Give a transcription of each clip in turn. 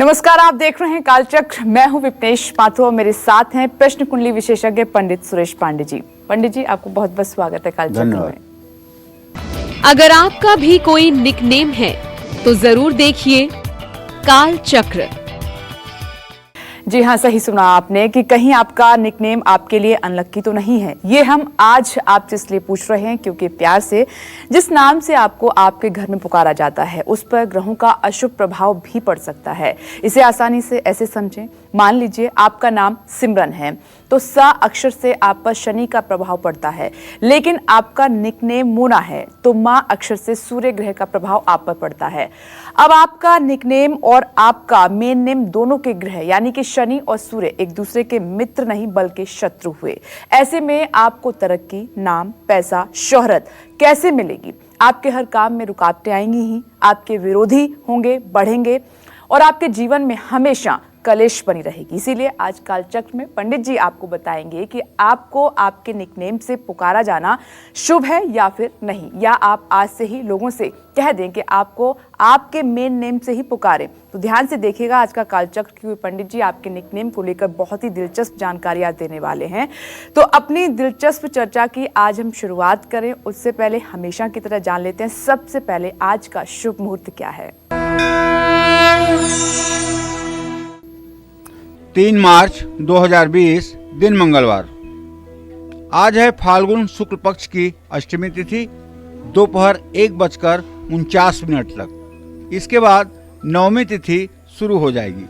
नमस्कार, आप देख रहे हैं कालचक्र। मैं हूं विपनेश माथुर और मेरे साथ हैं प्रश्न कुंडली विशेषज्ञ पंडित सुरेश पांडे जी। पंडित जी, आपको बहुत बहुत स्वागत है कालचक्र में। अगर आपका भी कोई निकनेम है तो जरूर देखिए कालचक्र। जी हाँ, सही सुना आपने कि कहीं आपका निकनेम आपके लिए अनलक्की तो नहीं है। ये हम आज आपसे इसलिए पूछ रहे हैं क्योंकि प्यार से जिस नाम से आपको आपके घर में पुकारा जाता है उस पर ग्रहों का अशुभ प्रभाव भी पड़ सकता है। इसे आसानी से ऐसे समझें, मान लीजिए आपका नाम सिमरन है तो सा अक्षर से आप पर शनि का प्रभाव पड़ता है, लेकिन आपका निकनेम मोना है तो मां अक्षर से सूर्य ग्रह का प्रभाव आप पर पड़ता है। अब आपका निकनेम और आपका मेन नेम दोनों के ग्रह यानी कि शनि और सूर्य एक दूसरे के मित्र नहीं बल्कि शत्रु हुए। ऐसे में आपको तरक्की, नाम, पैसा, शोहरत कैसे मिलेगी? आपके हर काम में रुकावटें आएंगी ही, आपके विरोधी होंगे, बढ़ेंगे और आपके जीवन में हमेशा कलेश बनी रहेगी। इसीलिए आज कालचक्र में पंडित जी आपको बताएंगे कि आपको आपके निकनेम से पुकारा जाना शुभ है या फिर नहीं, या आप आज से ही लोगों से कह दें कि आपको आपके मेन नेम से ही पुकारें। तो ध्यान से देखिएगा आज का कालचक्र, क्योंकि पंडित जी आपके निकनेम को लेकर बहुत ही दिलचस्प जानकारियां देने वाले हैं। तो अपनी दिलचस्प चर्चा की आज हम शुरुआत करें उससे पहले हमेशा की तरह जान लेते हैं सबसे पहले आज का शुभ मुहूर्त क्या है। 3 मार्च 2020 दिन मंगलवार। आज है फाल्गुन शुक्ल पक्ष की अष्टमी तिथि, दोपहर 1:49 तक। इसके बाद नवमी तिथि शुरू हो जाएगी।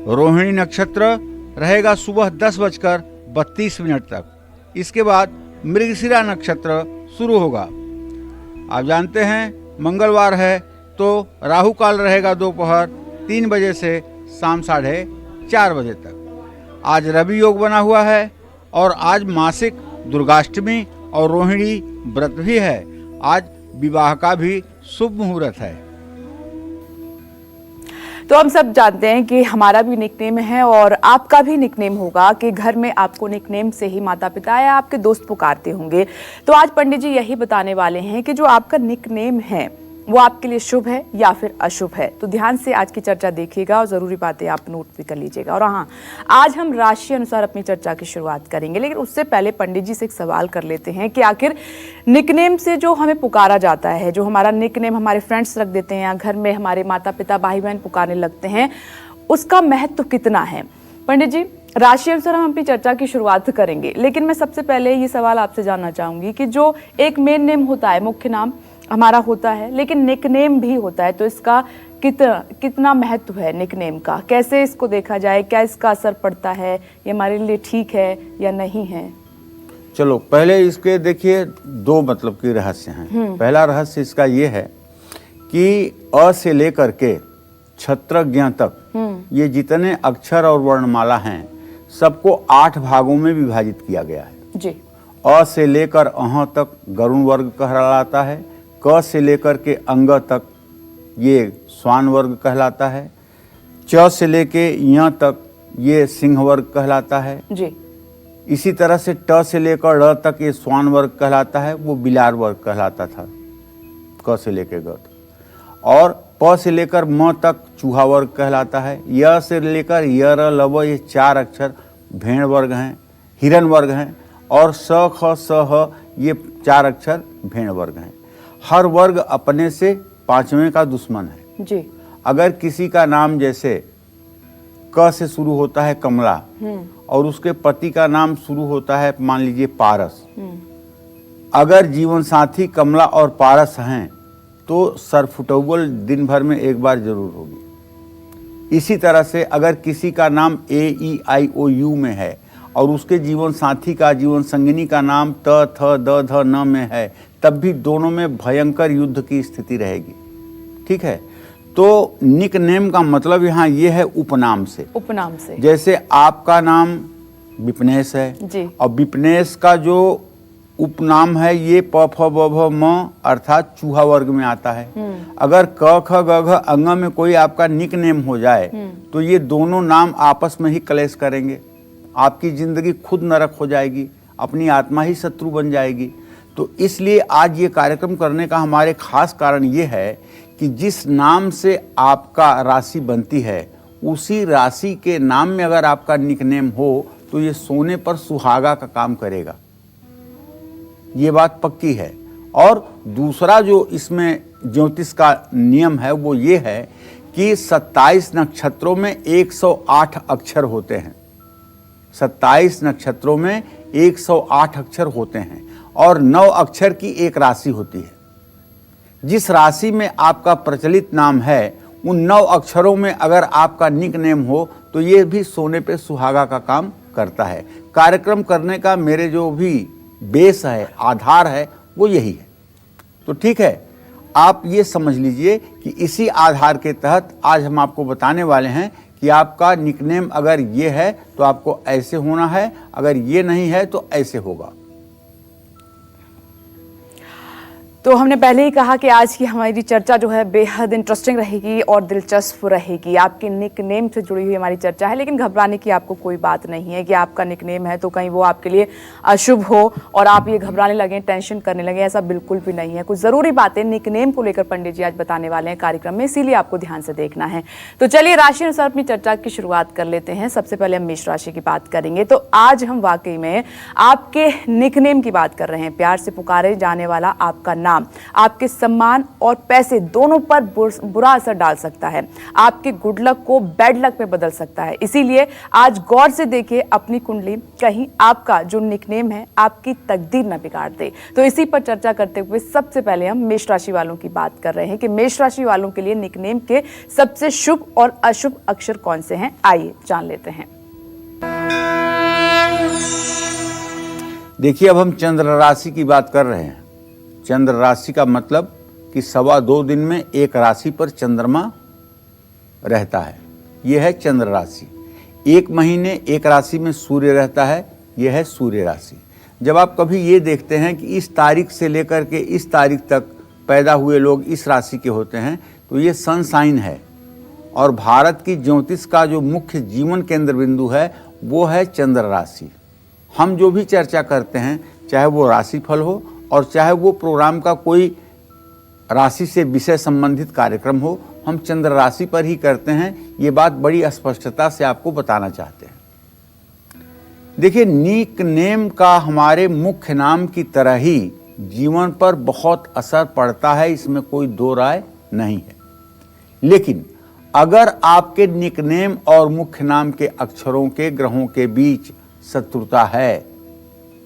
रोहिणी नक्षत्र रहेगा सुबह 10:32 तक। इसके बाद मृगशिरा नक्षत्र शुरू होगा। आप जानते हैं मंगलवार है तो राहु काल रहेगा दोपहर 3 बजे से शाम 4:30 बजे तक। आज रवि योग बना हुआ है और आज मासिक दुर्गाष्टमी और रोहिणी व्रत भी है। आज विवाह का भी शुभ मुहूर्त है। तो हम सब जानते हैं कि हमारा भी निकनेम है और आपका भी निकनेम होगा कि घर में आपको निकनेम से ही माता पिता या आपके दोस्त पुकारते होंगे। तो आज पंडित जी यही बताने वाले हैं कि जो आपका निकनेम है वो आपके लिए शुभ है या फिर अशुभ है। तो ध्यान से आज की चर्चा देखिएगा और जरूरी बातें आप नोट भी कर लीजिएगा। और हाँ, आज हम राशि अनुसार अपनी चर्चा की शुरुआत करेंगे, लेकिन उससे पहले पंडित जी से एक सवाल कर लेते हैं कि आखिर निकनेम से जो हमें पुकारा जाता है, जो हमारा निकनेम हमारे फ्रेंड्स रख देते हैं या घर में हमारे माता पिता भाई बहन पुकारने लगते हैं, उसका महत्व कितना है? पंडित जी, राशि अनुसार हम अपनी चर्चा की शुरुआत करेंगे, लेकिन मैं सबसे पहले ये सवाल आपसे जानना चाहूंगी कि जो एक मेन नेम होता है, मुख्य नाम हमारा होता है, लेकिन निकनेम भी होता है, तो इसका कितना महत्व है निकनेम का? कैसे इसको देखा जाए? क्या इसका असर पड़ता है? ये हमारे लिए ठीक है या नहीं है? चलो पहले इसके देखिए 2 मतलब के रहस्य हैं। पहला रहस्य इसका ये है कि अ से लेकर के क्षत्रज्ञ तक ये जितने अक्षर और वर्णमाला हैं सबको 8 भागों में विभाजित किया गया है जी। अ से लेकर अह तक गरुण वर्ग कहलाता है। क से लेकर के अंग तक ये श्वान वर्ग कहलाता है। च से लेके य तक ये सिंह वर्ग कहलाता है जी। इसी तरह से ट से लेकर ड़ तक ये श्वान वर्ग कहलाता है, वो बिलार वर्ग कहलाता था क से लेकर ग तक। और प से लेकर म तक चूहा वर्ग कहलाता है। य से लेकर य र लव ये 4 अक्षर भेड़ वर्ग हैं, हिरण वर्ग हैं। और स ख स ह ये 4 अक्षर भेड़ वर्ग हैं। हर वर्ग अपने से 5वें का दुश्मन है जी। अगर किसी का नाम जैसे क से शुरू होता है कमला और उसके पति का नाम शुरू होता है मान लीजिए पारस, अगर जीवन साथी कमला और पारस हैं तो सरफुटौल दिन भर में एक बार जरूर होगी। इसी तरह से अगर किसी का नाम AEIOU में है और उसके जीवन साथी का, जीवन संगिनी का नाम त थ द ध न में है, तब भी दोनों में भयंकर युद्ध की स्थिति रहेगी। ठीक है, तो निक नेम का मतलब यहाँ ये है उपनाम से। उपनाम से जैसे आपका नाम विपनेश है जी। और विपनेश का जो उपनाम है ये प फ ब भ म अर्थात चूहा वर्ग में आता है। अगर क ख ग घ अंग में कोई आपका निक नेम हो जाए तो ये दोनों नाम आपस में ही कलेश करेंगे, आपकी जिंदगी खुद नरक हो जाएगी, अपनी आत्मा ही शत्रु बन जाएगी। तो इसलिए आज ये कार्यक्रम करने का हमारे खास कारण ये है कि जिस नाम से आपका राशि बनती है उसी राशि के नाम में अगर आपका निकनेम हो तो ये सोने पर सुहागा का काम करेगा, ये बात पक्की है। और दूसरा जो इसमें ज्योतिष का नियम है वो ये है कि 27 नक्षत्रों में 108 अक्षर होते हैं। 27 नक्षत्रों में 108 अक्षर होते हैं और 9 अक्षर की एक राशि होती है। जिस राशि में आपका प्रचलित नाम है उन 9 अक्षरों में अगर आपका निकनेम हो तो ये भी सोने पे सुहागा का काम करता है। कार्यक्रम करने का मेरे जो भी बेस है, आधार है, वो यही है। तो ठीक है, आप ये समझ लीजिए कि इसी आधार के तहत आज हम आपको बताने वाले हैं कि आपका निकनेम अगर ये है तो आपको ऐसे होना है, अगर ये नहीं है तो ऐसे होगा। तो हमने पहले ही कहा कि आज की हमारी चर्चा जो है बेहद इंटरेस्टिंग रहेगी और दिलचस्प रहेगी। आपके निकनेम से जुड़ी हुई हमारी चर्चा है, लेकिन घबराने की आपको कोई बात नहीं है कि आपका निकनेम है तो कहीं वो आपके लिए अशुभ हो और आप ये घबराने लगें, टेंशन करने लगें, ऐसा बिल्कुल भी नहीं है। कुछ ज़रूरी बातें निकनेम को लेकर पंडित जी आज बताने वाले हैं कार्यक्रम में, इसीलिए आपको ध्यान से देखना है। तो चलिए राशि अनुसार अपनी चर्चा की शुरुआत कर लेते हैं। सबसे पहले हम मेष राशि की बात करेंगे। तो आज हम वाकई में आपके निकनेम की बात कर रहे हैं। प्यार से पुकारे जाने वाला आपका नाम आपके सम्मान और पैसे दोनों पर बुरा असर डाल सकता है, आपके गुड लक को बैड लक में बदल सकता है। इसीलिए आज गौर से देखिए अपनी कुंडली, कहीं आपका जो निकनेम है आपकी तकदीर न बिगाड़ दे। तो इसी पर चर्चा करते हुए सबसे पहले हम मेष राशि वालों की बात कर रहे हैं कि मेष राशि वालों के लिए निकनेम के सबसे शुभ और अशुभ अक्षर कौन से हैं, आइए जान लेते हैं। देखिए, अब हम चंद्र राशि की बात कर रहे हैं। चंद्र राशि का मतलब कि 2.25 दिन में एक राशि पर चंद्रमा रहता है, यह है चंद्र राशि। एक महीने एक राशि में सूर्य रहता है, यह है सूर्य राशि। जब आप कभी ये देखते हैं कि इस तारीख से लेकर के इस तारीख तक पैदा हुए लोग इस राशि के होते हैं तो ये सन साइन है। और भारत की ज्योतिष का जो मुख्य जीवन केंद्र बिंदु है वो है चंद्र राशि। हम जो भी चर्चा करते हैं, चाहे वो राशिफल हो और चाहे वो प्रोग्राम का कोई राशि से विषय संबंधित कार्यक्रम हो, हम चंद्र राशि पर ही करते हैं। ये बात बड़ी स्पष्टता से आपको बताना चाहते हैं। देखिए, निकनेम का हमारे मुख्य नाम की तरह ही जीवन पर बहुत असर पड़ता है, इसमें कोई दो राय नहीं है। लेकिन अगर आपके निकनेम और मुख्य नाम के अक्षरों के ग्रहों के बीच शत्रुता है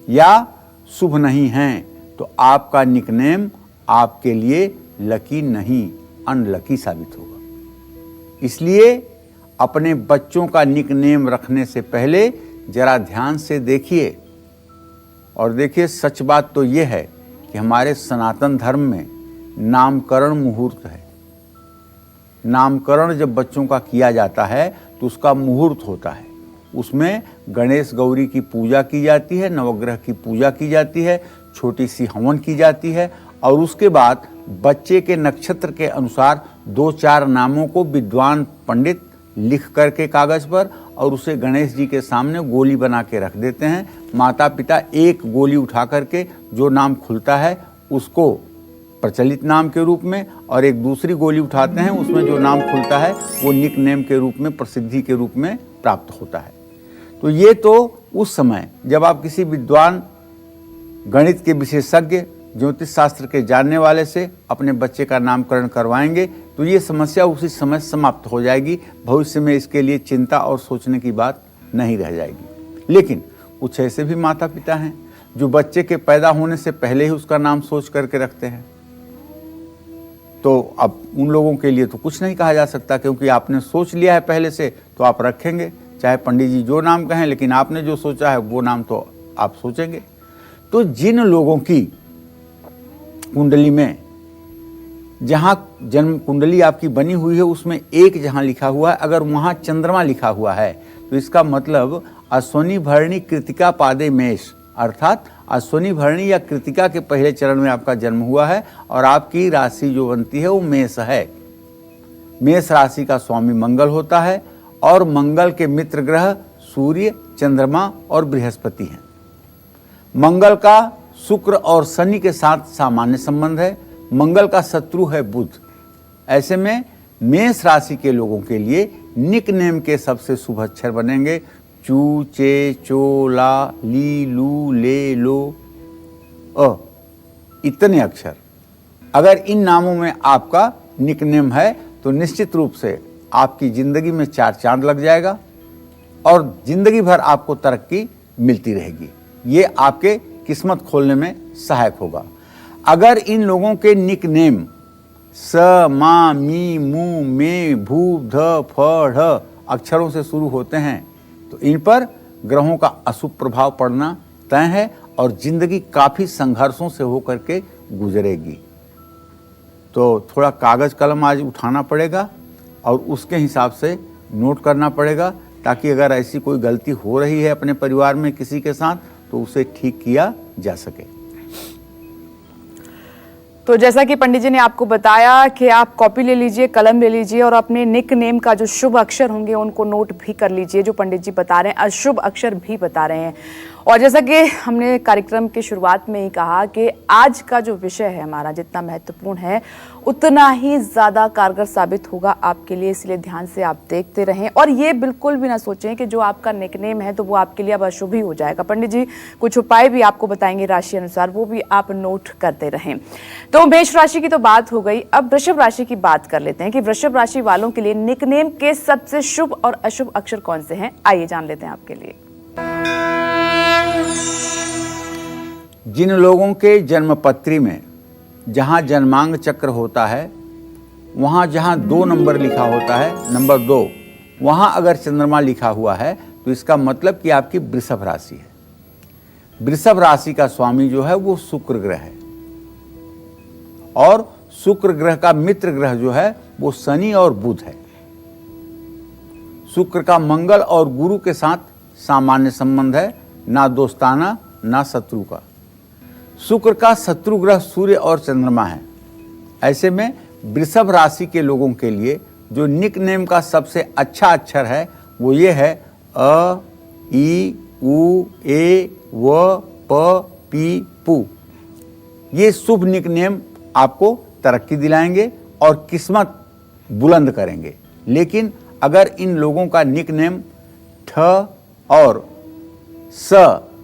या शुभ नहीं है तो आपका निकनेम आपके लिए लकी नहीं, अनलकी साबित होगा। इसलिए अपने बच्चों का निकनेम रखने से पहले जरा ध्यान से देखिए। और देखिए, सच बात तो यह है कि हमारे सनातन धर्म में नामकरण मुहूर्त है। नामकरण जब बच्चों का किया जाता है तो उसका मुहूर्त होता है। उसमें गणेश गौरी की पूजा की जाती है, नवग्रह की पूजा की जाती है, छोटी सी हवन की जाती है और उसके बाद बच्चे के नक्षत्र के अनुसार 2-4 नामों को विद्वान पंडित लिख करके कागज पर और उसे गणेश जी के सामने गोली बना के रख देते हैं। माता पिता एक गोली उठा करके जो नाम खुलता है उसको प्रचलित नाम के रूप में और एक दूसरी गोली उठाते हैं, उसमें जो नाम खुलता है वो निक नेम के रूप में, प्रसिद्धि के रूप में प्राप्त होता है। तो ये तो उस समय जब आप किसी विद्वान, गणित के विशेषज्ञ, ज्योतिष शास्त्र के जानने वाले से अपने बच्चे का नामकरण करवाएंगे तो ये समस्या उसी समय समाप्त हो जाएगी। भविष्य में इसके लिए चिंता और सोचने की बात नहीं रह जाएगी। लेकिन कुछ ऐसे भी माता पिता हैं जो बच्चे के पैदा होने से पहले ही उसका नाम सोच करके रखते हैं। तो अब उन लोगों के लिए तो कुछ नहीं कहा जा सकता, क्योंकि आपने सोच लिया है पहले से तो आप रखेंगे, चाहे पंडित जी जो नाम कहें, लेकिन आपने जो सोचा है वो नाम तो आप सोचेंगे। तो जिन लोगों की कुंडली में, जहाँ जन्म कुंडली आपकी बनी हुई है उसमें एक जहाँ लिखा हुआ है, अगर वहाँ चंद्रमा लिखा हुआ है तो इसका मतलब अश्विनी भरणी कृतिका पादे मेष, अर्थात अश्विनी भरणी या कृतिका के पहले चरण में आपका जन्म हुआ है और आपकी राशि जो बनती है वो मेष है। मेष राशि का स्वामी मंगल होता है और मंगल के मित्र ग्रह सूर्य, चंद्रमा और बृहस्पति हैं। मंगल का शुक्र और शनि के साथ सामान्य संबंध है। मंगल का शत्रु है बुध। ऐसे में मेष राशि के लोगों के लिए निक नेम के सबसे शुभ अक्षर बनेंगे चू, चे, चो, ला, ली, लू, ले, लो, अ, इतने अक्षर। अगर इन नामों में आपका निक नेम है तो निश्चित रूप से आपकी जिंदगी में चार चांद लग जाएगा और जिंदगी भर आपको तरक्की मिलती रहेगी। ये आपके किस्मत खोलने में सहायक होगा। अगर इन लोगों के निक नेम स, मा, मी, मू, मे, भू, ध, फ, ढ अक्षरों से शुरू होते हैं तो इन पर ग्रहों का अशुभ प्रभाव पड़ना तय है और जिंदगी काफी संघर्षों से होकर के गुजरेगी। तो थोड़ा कागज कलम आज उठाना पड़ेगा और उसके हिसाब से नोट करना पड़ेगा ताकि अगर ऐसी कोई गलती हो रही है अपने परिवार में किसी के साथ तो उसे ठीक किया जा सके। तो जैसा कि पंडित जी ने आपको बताया कि आप कॉपी ले लीजिए, कलम ले लीजिए और अपने निक नेम का जो शुभ अक्षर होंगे उनको नोट भी कर लीजिए। जो पंडित जी बता रहे हैं अशुभ अक्षर भी बता रहे हैं। और जैसा कि हमने कार्यक्रम की शुरुआत में ही कहा कि आज का जो विषय है हमारा जितना महत्वपूर्ण है उतना ही ज़्यादा कारगर साबित होगा आपके लिए, इसलिए ध्यान से आप देखते रहें और ये बिल्कुल भी ना सोचें कि जो आपका निकनेम है तो वो आपके लिए अब अशुभ ही हो जाएगा। पंडित जी कुछ उपाय भी आपको बताएंगे राशि अनुसार, वो भी आप नोट करते रहें। तो मेष राशि की तो बात हो गई, अब वृषभ राशि की बात कर लेते हैं कि वृषभ राशि वालों के लिए निकनेम के सबसे शुभ और अशुभ अक्षर कौन से हैं, आइए जान लेते हैं आपके लिए। जिन लोगों के जन्मपत्री में जहां जन्मांग चक्र होता है वहां जहां 2 नंबर लिखा होता है, नंबर 2, वहां अगर चंद्रमा लिखा हुआ है तो इसका मतलब कि आपकी वृषभ राशि है। वृषभ राशि का स्वामी जो है वो शुक्र ग्रह है और शुक्र ग्रह का मित्र ग्रह जो है वो शनि और बुध है। शुक्र का मंगल और गुरु के साथ सामान्य संबंध है, ना दोस्ताना ना शत्रु का। शुक्र का शत्रु ग्रह सूर्य और चंद्रमा है। ऐसे में वृषभ राशि के लोगों के लिए जो निक नेम का सबसे अच्छा अक्षर है वो ये है अ, ई, उ, ए, व, प, पी, पू। ये शुभ निक नेम आपको तरक्की दिलाएंगे और किस्मत बुलंद करेंगे। लेकिन अगर इन लोगों का निक नेम ठ और स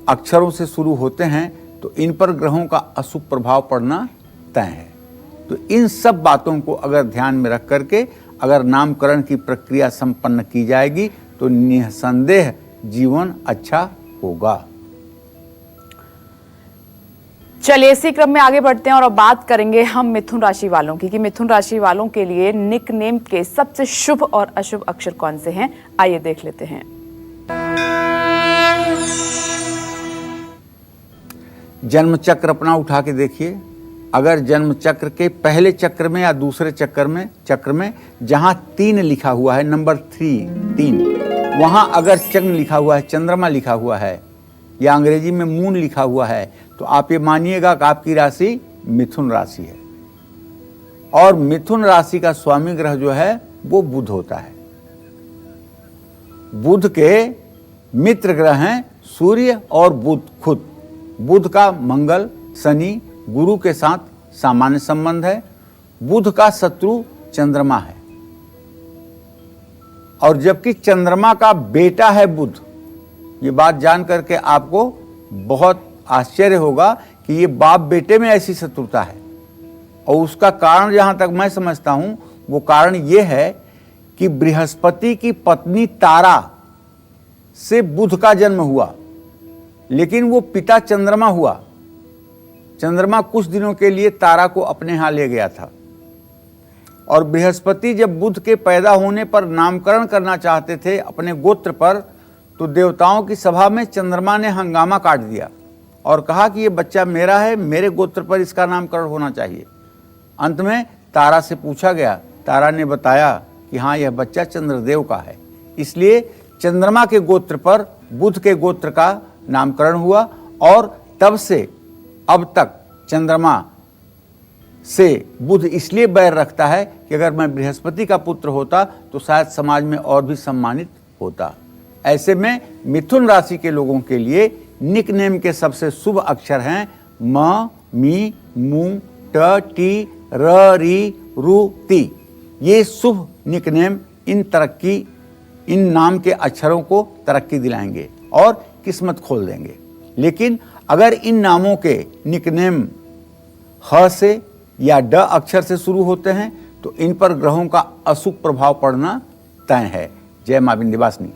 अक्षरों से शुरू होते हैं तो इन पर ग्रहों का अशुभ प्रभाव पड़ना तय है। तो इन सब बातों को अगर ध्यान में रख करके अगर नामकरण की प्रक्रिया संपन्न की जाएगी तो निसंदेह जीवन अच्छा होगा। चलिए इसी क्रम में आगे बढ़ते हैं और अब बात करेंगे हम मिथुन राशि वालों की कि मिथुन राशि वालों के लिए निक नेम के सबसे शुभ और अशुभ अक्षर कौन से हैं, आइए देख लेते हैं। जन्म चक्र अपना उठा के देखिए। अगर जन्म चक्र के पहले चक्र में या दूसरे चक्र में जहां 3 लिखा हुआ है, नंबर 3, वहां अगर चंद्र लिखा हुआ है, चंद्रमा लिखा हुआ है या अंग्रेजी में मून लिखा हुआ है तो आप ये मानिएगा कि आपकी राशि मिथुन राशि है। और मिथुन राशि का स्वामी ग्रह जो है वो बुध होता है। बुध के मित्र ग्रह हैं सूर्य और बुध खुद। बुध का मंगल शनि गुरु के साथ सामान्य संबंध है। बुध का शत्रु चंद्रमा है और जबकि चंद्रमा का बेटा है बुध। ये बात जान करके आपको बहुत आश्चर्य होगा कि ये बाप बेटे में ऐसी शत्रुता है और उसका कारण जहां तक मैं समझता हूं वो कारण ये है कि बृहस्पति की पत्नी तारा से बुध का जन्म हुआ लेकिन वो पिता चंद्रमा हुआ। चंद्रमा कुछ दिनों के लिए तारा को अपने यहां ले गया था और बृहस्पति जब बुध के पैदा होने पर नामकरण करना चाहते थे अपने गोत्र पर तो देवताओं की सभा में चंद्रमा ने हंगामा काट दिया और कहा कि ये बच्चा मेरा है, मेरे गोत्र पर इसका नामकरण होना चाहिए। अंत में तारा से पूछा गया, तारा ने बताया कि हाँ यह बच्चा चंद्रदेव का है, इसलिए चंद्रमा के गोत्र पर बुध के गोत्र का नामकरण हुआ और तब से अब तक चंद्रमा से बुध इसलिए बैर रखता है कि अगर मैं बृहस्पति का पुत्र होता तो शायद समाज में और भी सम्मानित होता। ऐसे में मिथुन राशि के लोगों के लिए निक नेम के सबसे शुभ अक्षर हैं म, मी, मू, ट, टी, र, री, रु, ती। ये शुभ निकनेम इन नाम के अक्षरों को तरक्की दिलाएंगे और किस्मत खोल देंगे। लेकिन अगर इन नामों के निकनेम ह से या ड अक्षर से शुरू होते हैं तो इन पर ग्रहों का अशुभ प्रभाव पड़ना तय है। जय मां विंध्यवासिनी।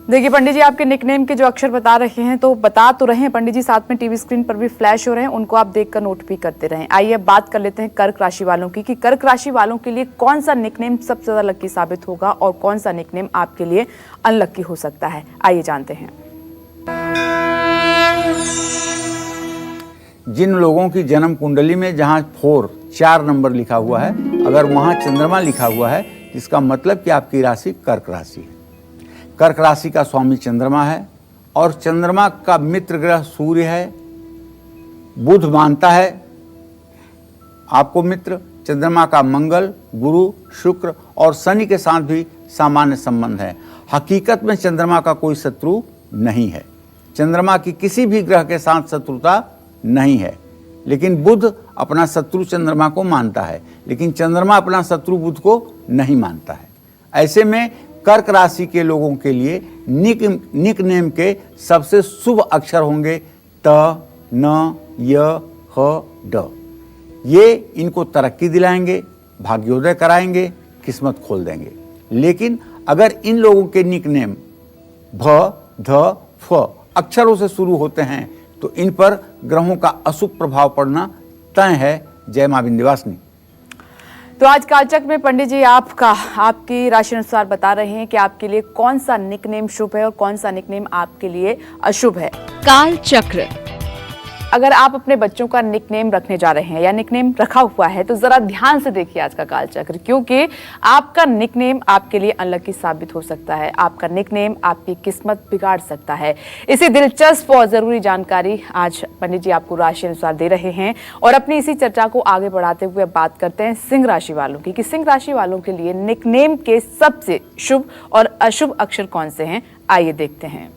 देखिए पंडित जी, आपके निकनेम के जो अक्षर बता रहे हैं तो बता तो रहे हैं पंडित जी, साथ में टीवी स्क्रीन पर भी फ्लैश हो रहे हैं, उनको आप देखकर नोट भी करते रहें। आइए अब बात कर लेते हैं कर्क राशि वालों की कि कर्क राशि वालों के लिए कौन सा निकनेम सबसे ज्यादा लकी साबित होगा और कौन सा निकनेम आपके लिए अनलकी हो सकता है। आइए जानते हैं। जिन लोगों की जन्म कुंडली में जहां 4 नंबर लिखा हुआ है, अगर वहां चंद्रमा लिखा हुआ है, इसका मतलब कि आपकी राशि कर्क राशि है। कर्क राशि का स्वामी चंद्रमा है और चंद्रमा का मित्र ग्रह सूर्य है। बुध मानता है आपको मित्र। चंद्रमा का मंगल, गुरु, शुक्र और शनि के साथ भी सामान्य संबंध है। हकीकत में चंद्रमा का कोई शत्रु नहीं है। चंद्रमा की किसी भी ग्रह के साथ शत्रुता नहीं है, लेकिन बुध अपना शत्रु चंद्रमा को मानता है, लेकिन चंद्रमा अपना शत्रु बुध को नहीं मानता है। ऐसे में कर्क राशि के लोगों के लिए निकनेम के सबसे शुभ अक्षर होंगे त, न, य, ह, ड। ये इनको तरक्की दिलाएंगे, भाग्योदय कराएंगे, किस्मत खोल देंगे। लेकिन अगर इन लोगों के निकनेम भ, ध, फ अक्षरों से शुरू होते हैं तो इन पर ग्रहों का अशुभ प्रभाव पड़ना तय है। जय मां विंध्यवासिनी। तो आज कालचक्र में पंडित जी आपकी राशि अनुसार बता रहे हैं कि आपके लिए कौन सा निकनेम शुभ है और कौन सा निकनेम आपके लिए अशुभ है। काल चक्र। अगर आप अपने बच्चों का निकनेम रखने जा रहे हैं या निकनेम रखा हुआ है तो जरा ध्यान से देखिए आज का कालचक्र, क्योंकि आपका निकनेम आपके लिए अनलकी साबित हो सकता है। आपका निकनेम आपकी किस्मत बिगाड़ सकता है। इसी दिलचस्प और जरूरी जानकारी आज पंडित जी आपको राशि अनुसार दे रहे हैं और अपनी इसी चर्चा को आगे बढ़ाते हुए बात करते हैं सिंह राशि वालों की कि सिंह राशि वालों के लिए निकनेम के सबसे शुभ और अशुभ अक्षर कौन से हैं। आइए देखते हैं।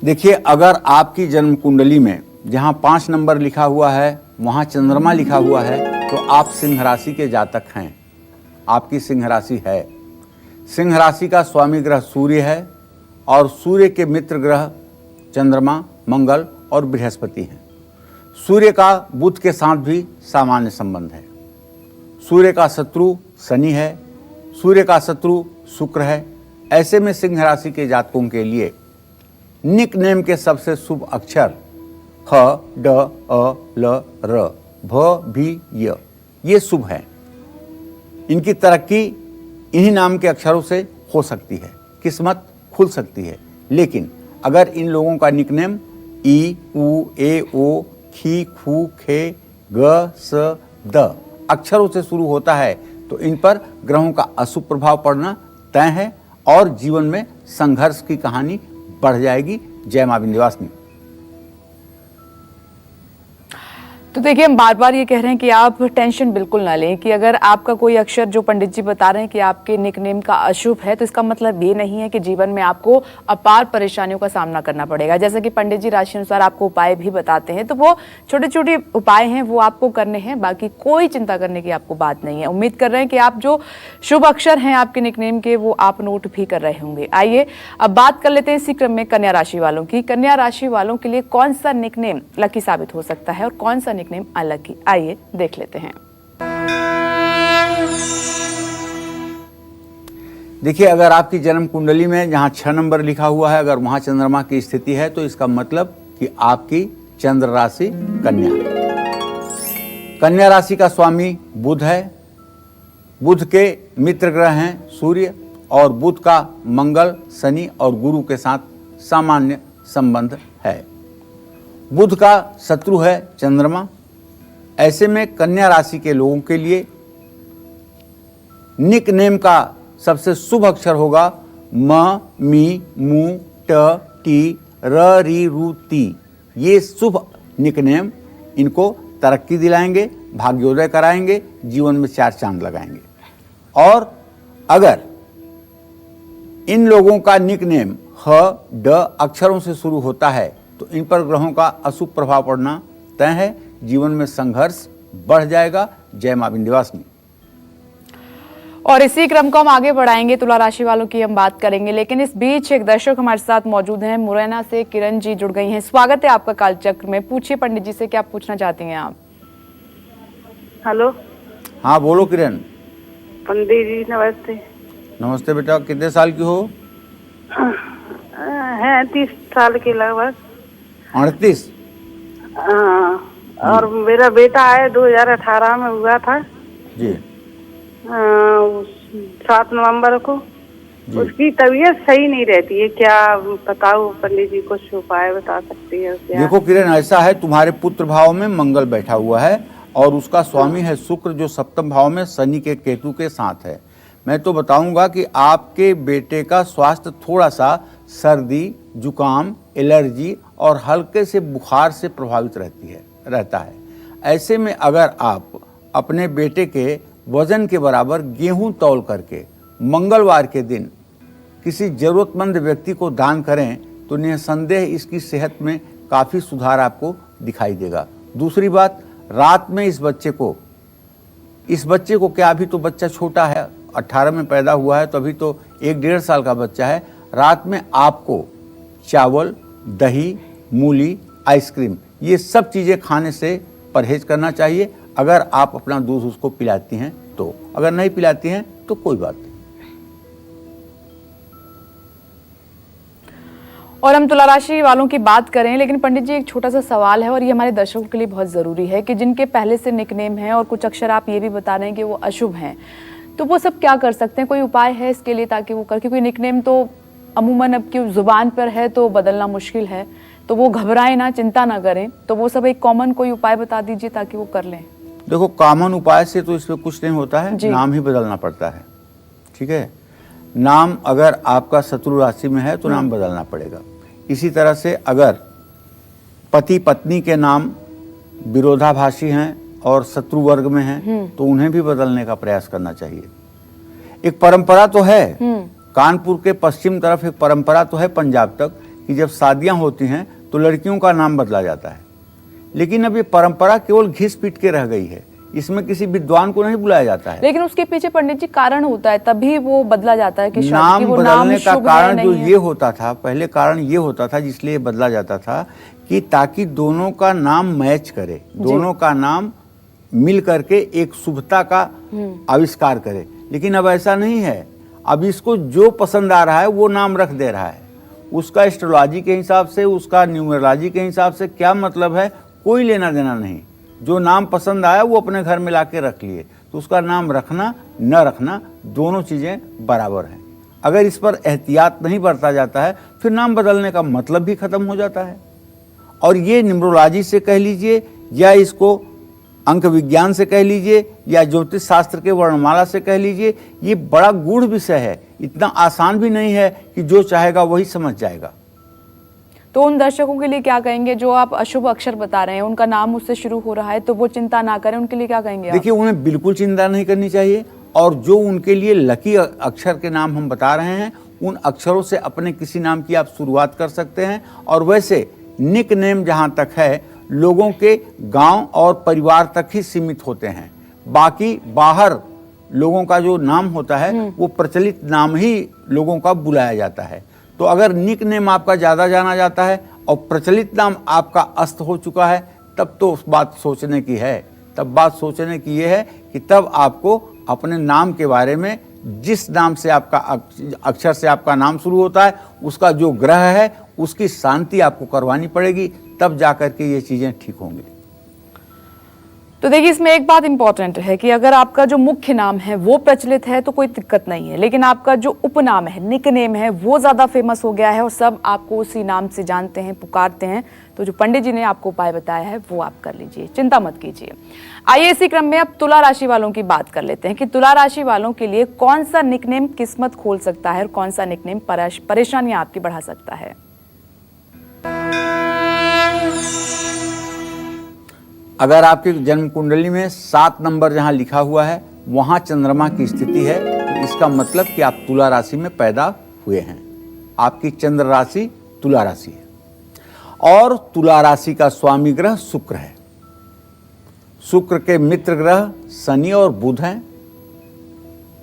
देखिए, अगर आपकी जन्म कुंडली में जहां 5 नंबर लिखा हुआ है, वहां चंद्रमा लिखा हुआ है, तो आप सिंह राशि के जातक हैं। आपकी सिंह राशि है। सिंह राशि का स्वामी ग्रह सूर्य है और सूर्य के मित्र ग्रह चंद्रमा, मंगल और बृहस्पति हैं। सूर्य का बुध के साथ भी सामान्य संबंध है। सूर्य का शत्रु शनि है, सूर्य का शत्रु शुक्र है। ऐसे में सिंह राशि के जातकों के लिए निकनेम के सबसे शुभ अक्षर ह, ड, अ, ल, र, भ, भी, य ये शुभ हैं। इनकी तरक्की इन्हीं नाम के अक्षरों से हो सकती है, किस्मत खुल सकती है। लेकिन अगर इन लोगों का निकनेम ई, उ, ए, ओ, खी, खू, खे, ग, स, द अक्षरों से शुरू होता है तो इन पर ग्रहों का अशुभ प्रभाव पड़ना तय है और जीवन में संघर्ष की कहानी बढ़ जाएगी। जय मां विंध्यवासिनी। तो देखिए, हम बार बार ये कह रहे हैं कि आप टेंशन बिल्कुल ना लें कि अगर आपका कोई अक्षर जो पंडित जी बता रहे हैं कि आपके निकनेम का अशुभ है तो इसका मतलब ये नहीं है कि जीवन में आपको अपार परेशानियों का सामना करना पड़ेगा। जैसे कि पंडित जी राशि अनुसार आपको उपाय भी बताते हैं, तो वो छोटे छोटे उपाय हैं वो आपको करने हैं, बाकी कोई चिंता करने की आपको बात नहीं है। उम्मीद कर रहे हैं कि आप जो शुभ अक्षर हैं आपके निकनेम के वो आप नोट भी कर रहे होंगे। आइए अब बात कर लेते हैं इसी क्रम में कन्या राशि वालों की। कन्या राशि वालों के लिए कौन सा निकनेम लकी साबित हो सकता है और कौन सा निकनेम अलग। आइए देख लेते हैं। देखिए, अगर आपकी जन्म कुंडली में जहां 6 नंबर लिखा हुआ है, अगर वहां चंद्रमा की स्थिति है तो इसका मतलब कि आपकी चंद्र राशि कन्या। कन्या राशि का स्वामी बुध है। बुध के मित्र ग्रह हैं सूर्य और बुध का मंगल, शनि और गुरु के साथ सामान्य संबंध है। बुध का शत्रु है चंद्रमा। ऐसे में कन्या राशि के लोगों के लिए निकनेम का सबसे शुभ अक्षर होगा म, मी, मू, ट, टी, र, री, रू, ती। ये शुभ निकनेम इनको तरक्की दिलाएंगे, भाग्योदय कराएंगे, जीवन में 4 चांद लगाएंगे। और अगर इन लोगों का निकनेम ह, ड अक्षरों से शुरू होता है तो इन पर ग्रहों का अशुभ प्रभाव पड़ना तय है, जीवन में संघर्ष बढ़ जाएगा। जय मां विंध्यवासिनी। और इसी क्रम को हम आगे बढ़ाएंगे, तुला राशि वालों की हम बात करेंगे, लेकिन इस बीच एक दर्शक हमारे साथ मौजूद हैं। मुरैना से किरण जी जुड़ गई हैं। स्वागत है आपका कालचक्र में। पूछिए पंडित जी से, क्या पूछना चाहती हैं आप? हेलो। हाँ बोलो किरण। पंडित जी नमस्ते। नमस्ते बेटा, कितने साल की हो? है 30 साल के लगभग। 38? और मेरा बेटा है 2018 में हुआ था जी। 7 नवंबर को। उसकी तबीयत सही नहीं रहती है, क्या बताओ पंडित जी, कुछ उपाय बता सकती है क्या? देखो किरण, ऐसा है, तुम्हारे पुत्र भाव में मंगल बैठा हुआ है और उसका स्वामी है शुक्र, जो सप्तम भाव में शनि के केतु के साथ है। मैं तो बताऊंगा कि आपके बेटे का स्वास्थ्य थोड़ा सा सर्दी, जुकाम, एलर्जी और हल्के से बुखार से प्रभावित रहता है। ऐसे में अगर आप अपने बेटे के वजन के बराबर गेहूं तौल करके मंगलवार के दिन किसी जरूरतमंद व्यक्ति को दान करें तो निसंदेह इसकी सेहत में काफ़ी सुधार आपको दिखाई देगा। दूसरी बात, रात में इस बच्चे को क्या, अभी तो बच्चा छोटा है, 18 में पैदा हुआ है, तो अभी तो 1-1.5 साल का बच्चा है। रात में आपको चावल, दही, मूली, आइसक्रीम, ये सब चीज़ें खाने से परहेज करना चाहिए। अगर आप अपना दूध उसको पिलाती हैं तो, अगर नहीं पिलाती हैं तो कोई बात नहीं। और हम तुला राशि वालों की बात करें, लेकिन पंडित जी एक छोटा सा सवाल है और ये हमारे दर्शकों के लिए बहुत ज़रूरी है कि जिनके पहले से निकनेम है और कुछ अक्षर आप ये भी बता रहे हैं कि वो अशुभ हैं, तो वो सब क्या कर सकते हैं? कोई उपाय है इसके लिए ताकि वो कर, क्योंकि निकनेम तो अमूमन अब की जुबान पर है तो बदलना मुश्किल है, तो वो घबराएं ना, चिंता ना करें, तो वो सब एक कॉमन कोई उपाय बता दीजिए ताकि वो कर लें। देखो, कॉमन उपाय से तो इसमें कुछ नहीं होता है, नाम ही बदलना पड़ता है। ठीक है, नाम अगर आपका शत्रु राशि में है तो नाम बदलना पड़ेगा। इसी तरह से अगर पति पत्नी के नाम विरोधाभासी हैं और शत्रु वर्ग में हैं तो उन्हें भी बदलने का प्रयास करना चाहिए। एक परंपरा तो है, कानपुर के पश्चिम तरफ एक परंपरा तो है पंजाब तक, कि जब शादियां होती हैं तो लड़कियों का नाम बदला जाता है। लेकिन अब ये परंपरा केवल घिस पीट के रह गई है, इसमें किसी विद्वान को नहीं बुलाया जाता है। लेकिन उसके पीछे पंडित जी कारण होता है, तभी वो बदला जाता है कि नाम वो बदलने का शुभ कारण है, जो नहीं है। ये होता था, पहले कारण ये होता था जिसलिए बदला जाता था कि ताकि दोनों का नाम मैच करे, दोनों का नाम मिल करके एक शुभता का आविष्कार करे। लेकिन अब ऐसा नहीं है, अब इसको जो पसंद आ रहा है वो नाम रख दे रहा है। उसका एस्ट्रोलॉजी के हिसाब से, उसका न्यूमरोलॉजी के हिसाब से क्या मतलब है, कोई लेना देना नहीं। जो नाम पसंद आया वो अपने घर में लाके रख लिए, तो उसका नाम रखना न रखना दोनों चीज़ें बराबर हैं। अगर इस पर एहतियात नहीं बरता जाता है फिर नाम बदलने का मतलब भी खत्म हो जाता है। और ये न्यूमरोलॉजी से कह लीजिए या इसको अंक विज्ञान से कह लीजिए या ज्योतिष शास्त्र के वर्णमाला से कह लीजिए, ये बड़ा गूढ़ विषय है, इतना आसान भी नहीं है कि जो चाहेगा वही समझ जाएगा। तो उन दर्शकों के लिए क्या कहेंगे जो आप अशुभ अक्षर बता रहे हैं, उनका नाम उससे शुरू हो रहा है, तो वो चिंता ना करें, उनके लिए क्या कहेंगे आप? देखिए, उन्हें बिल्कुल चिंता नहीं करनी चाहिए। और जो उनके लिए लकी अक्षर के नाम हम बता रहे हैं, उन अक्षरों से अपने किसी नाम की आप शुरुआत कर सकते हैं। और वैसे निक नेम जहाँ तक है, लोगों के गांव और परिवार तक ही सीमित होते हैं। बाकी बाहर लोगों का जो नाम होता है वो प्रचलित नाम ही लोगों का बुलाया जाता है। तो अगर निक नेम आपका ज़्यादा जाना जाता है और प्रचलित नाम आपका अस्त हो चुका है, तब तो उस बात सोचने की है, तब बात सोचने की ये है कि तब आपको अपने नाम के बारे में, जिस नाम से आपका अक्षर से आपका नाम शुरू होता है, उसका जो ग्रह है उसकी शांति आपको करवानी पड़ेगी, तब जाकर के ये चीज़ें ठीक होंगी। तो देखिए, इसमें एक बात इंपॉर्टेंट है कि अगर आपका जो मुख्य नाम है वो प्रचलित है तो कोई दिक्कत नहीं है, लेकिन आपका जो उपनाम है, निकनेम है, वो ज़्यादा फेमस हो गया है और सब आपको उसी नाम से जानते हैं, पुकारते हैं, तो जो पंडित जी ने आपको उपाय बताया है वो आप कर लीजिए, चिंता मत कीजिए। आइए इसी क्रम में अब तुला राशि वालों की बात कर लेते हैं कि तुला राशि वालों के लिए कौन सा निकनेम किस्मत खोल सकता है और कौन सा निकनेम परेशानियां आपकी बढ़ा सकता है। अगर आपकी जन्म कुंडली में 7 नंबर जहां लिखा हुआ है वहां चंद्रमा की स्थिति है, तो इसका मतलब कि आप तुला राशि में पैदा हुए हैं। आपकी चंद्र राशि तुला राशि है और तुला राशि का स्वामी ग्रह शुक्र है। शुक्र के मित्र ग्रह शनि और बुध हैं।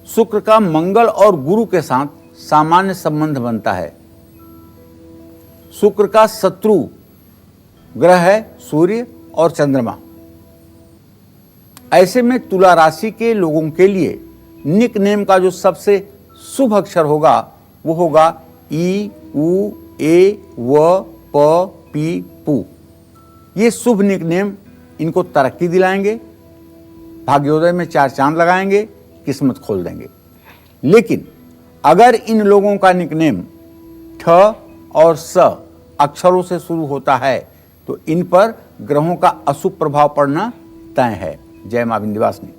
शुक्र का मंगल और गुरु के साथ सामान्य संबंध बनता है। शुक्र का शत्रु ग्रह है सूर्य और चंद्रमा। ऐसे में तुला राशि के लोगों के लिए निक नेम का जो सबसे शुभ अक्षर होगा वो होगा ई, उ, ए, व, प, पी, पू। ये शुभ निक नेम इनको तरक्की दिलाएंगे, भाग्योदय में 4 चांद लगाएंगे, किस्मत खोल देंगे। लेकिन अगर इन लोगों का निकनेम ठ और स अक्षरों से शुरू होता है तो इन पर ग्रहों का अशुभ प्रभाव पड़ना तय है। जय मां विंध्यवासिनी।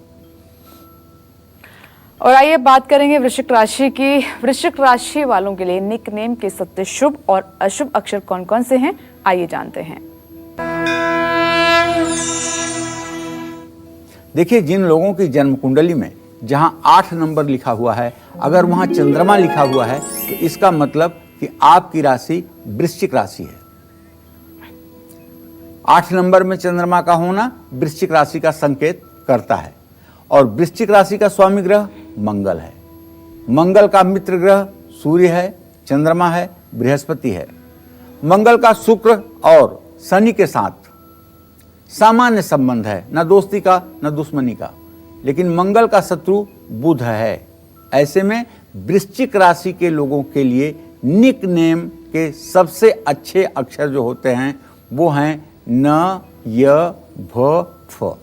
और आइए बात करेंगे वृश्चिक राशि की। वृश्चिक राशि वालों के लिए निक नेम के सबसे शुभ और अशुभ अक्षर कौन कौन से हैं, आइए जानते हैं। देखिए, जिन लोगों की जन्म कुंडली में जहां 8 नंबर लिखा हुआ है, अगर वहां चंद्रमा लिखा हुआ है तो इसका मतलब कि आपकी राशि वृश्चिक राशि है। 8 नंबर में चंद्रमा का होना वृश्चिक राशि का संकेत करता है। और वृश्चिक राशि का स्वामी ग्रह मंगल है। मंगल का मित्र ग्रह सूर्य है, चंद्रमा है, बृहस्पति है। मंगल का शुक्र और शनि के साथ सामान्य संबंध है, न दोस्ती का न दुश्मनी का। लेकिन मंगल का शत्रु बुध है। ऐसे में वृश्चिक राशि के लोगों के लिए निक नेम के सबसे अच्छे अक्षर जो होते हैं वो हैं न, य, भ, फ।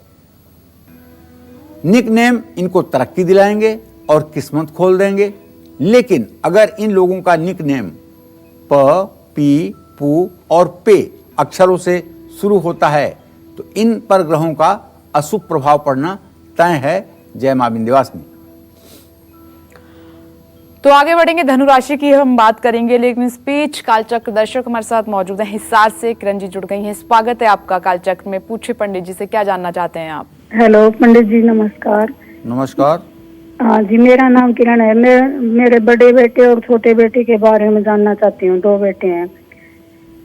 निक नेम इनको तरक्की दिलाएंगे और किस्मत खोल देंगे। लेकिन अगर इन लोगों का निक नेम प, पी, पू और पे अक्षरों से शुरू होता है तो इन पर ग्रहों का अशुभ प्रभाव पड़ना तय है। जय मां विंध्यवासिनी। तो आगे बढ़ेंगे, धनु राशि की हम बात करेंगे, लेकिन इस बीच कालचक्र दर्शक हमारे साथ मौजूद हैं हिसार से। किरण जी जुड़ गई हैं, स्वागत है आपका कालचक्र में। पूछिए पंडित जी से, क्या जानना चाहते हैं आप? हेलो पंडित जी, नमस्कार। नमस्कार। हाँ जी, मेरा नाम किरण है। मेरे बड़े बेटे और छोटे बेटे के बारे में जानना चाहती हूँ। 2 बेटे हैं।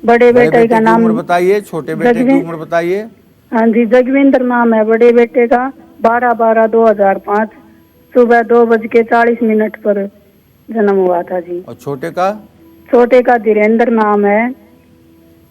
बड़े बेटे का नाम उम्र बताइए, छोटे बेटे की उम्र बताइए। हाँ जी, जगविंदर नाम है बड़े बेटे का। 12/12/2005 सुबह 2:40 पर जन्म हुआ था जी। और छोटे का? छोटे का धीरेन्द्र नाम है।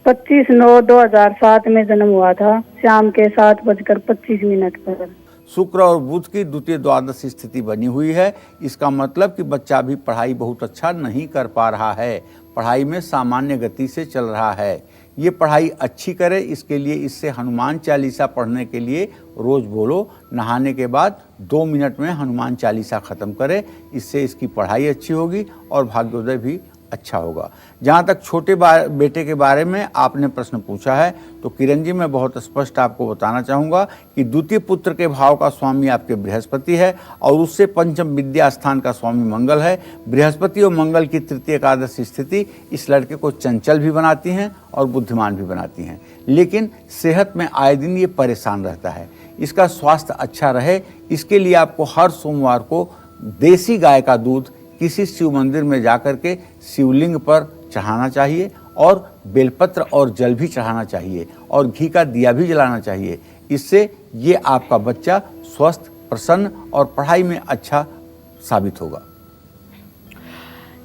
25/9/2007 में जन्म हुआ था, शाम के 7:25 पर। शुक्र और बुध की द्वितीय द्वादश स्थिति बनी हुई है। इसका मतलब कि बच्चा भी पढ़ाई बहुत अच्छा नहीं कर पा रहा है, पढ़ाई में सामान्य गति से चल रहा है। ये पढ़ाई अच्छी करे, इसके लिए इससे हनुमान चालीसा पढ़ने के लिए रोज बोलो। नहाने के बाद 2 मिनट में हनुमान चालीसा खत्म करे, इससे इसकी पढ़ाई अच्छी होगी और भाग्योदय भी अच्छा होगा। जहाँ तक छोटे बेटे के बारे में आपने प्रश्न पूछा है तो किरण जी, मैं बहुत स्पष्ट आपको बताना चाहूँगा कि द्वितीय पुत्र के भाव का स्वामी आपके बृहस्पति है और उससे पंचम विद्या स्थान का स्वामी मंगल है। बृहस्पति और मंगल की तृतीय एकादश स्थिति इस लड़के को चंचल भी बनाती हैं और बुद्धिमान भी बनाती हैं, लेकिन सेहत में आए दिन ये परेशान रहता है। इसका स्वास्थ्य अच्छा रहे, इसके लिए आपको हर सोमवार को देसी गाय का दूध किसी शिव मंदिर में जाकर के शिवलिंग पर चढ़ाना चाहिए और बेलपत्र और जल भी चढ़ाना चाहिए और घी का दिया भी जलाना चाहिए। इससे ये आपका बच्चा स्वस्थ, प्रसन्न और पढ़ाई में अच्छा साबित होगा।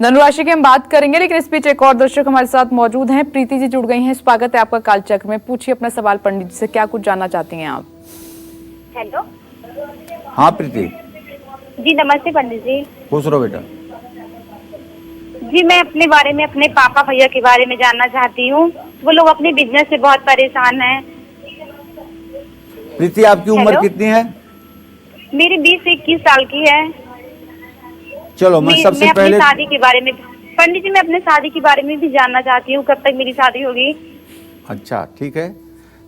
धनु राशि की हम बात करेंगे, लेकिन इस बीच एक और दर्शक हमारे साथ मौजूद हैं। प्रीति जी जुड़ गई हैं, स्वागत है आपका कालचक्र में। पूछिए अपना सवाल पंडित जी से, क्या कुछ जानना चाहती हैं आप? हेलो। हाँ प्रीति जी नमस्ते पंडित जी। खुश रहो बेटा। जी मैं अपने बारे में, अपने पापा भैया के बारे में जानना चाहती हूँ। वो लोग अपने बिजनेस से बहुत परेशान हैं। प्रीति, आपकी उम्र कितनी है? मेरी 20 से 21 साल की है। चलो मैं सबसे पहले अपनी शादी के बारे में पंडित जी, मैं अपने शादी के बारे में भी जानना चाहती हूँ, कब तक मेरी शादी होगी? अच्छा ठीक है,